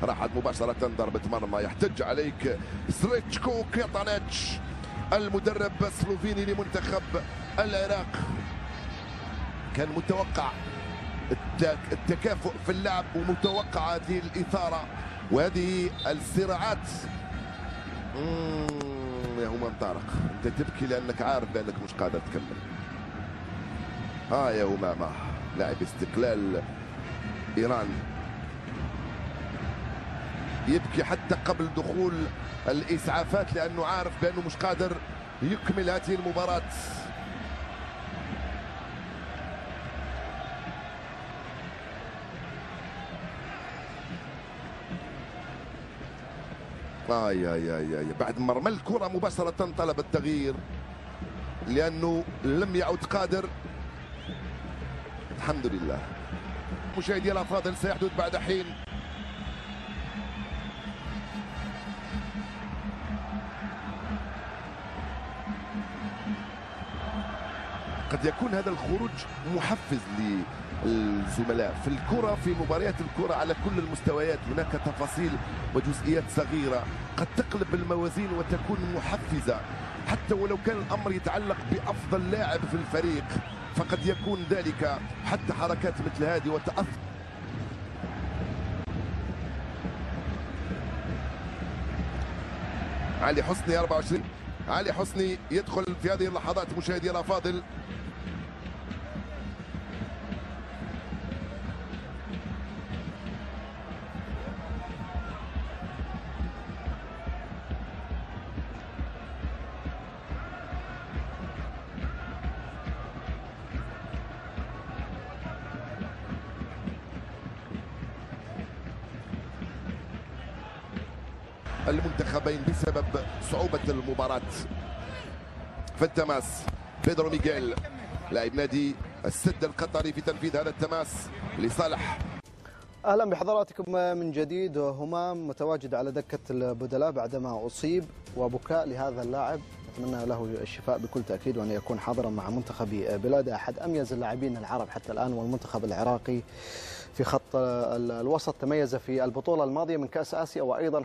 راحت مباشرة ضربة مرمى. يحتج عليك سريتشكو كيطانيتش المدرب السلوفيني لمنتخب العراق. كان متوقع التكافؤ في اللعب ومتوقع هذه الإثارة وهذه الصراعات. يا همام طارق، انت تبكي لانك عارف بانك مش قادر تكمل. يا همامة لاعب استقلال ايران يبكي حتى قبل دخول الاسعافات لانه عارف بانه مش قادر يكمل هذه المباراة. بعد ما رمى الكرة مباشرة طلب التغيير لأنه لم يعد قادر. الحمد لله. مشاهدي الأفاضل سيحدث بعد حين. قد يكون هذا الخروج محفز للزملاء في الكرة، في مباريات الكرة على كل المستويات. هناك تفاصيل وجزئيات صغيرة قد تقلب الموازين وتكون محفزة، حتى ولو كان الأمر يتعلق بأفضل لاعب في الفريق فقد يكون ذلك. حتى حركات مثل هذه وتأثر. علي حسني 24. علي حسني يدخل في هذه اللحظات مشاهدي الأفاضل. المنتخبين بسبب صعوبة المباراة. في التماس بيدرو ميغيل لاعب نادي السد القطري في تنفيذ هذا التماس لصالح. اهلا بحضراتكم من جديد. همام متواجد على دكة البدلاء بعدما اصيب، وبكاء لهذا اللاعب، نتمنى له الشفاء بكل تاكيد وان يكون حاضرا مع منتخب بلاده. احد اميز اللاعبين العرب حتى الان، والمنتخب العراقي في خط الوسط تميز في البطولة الماضية من كأس آسيا، وأيضا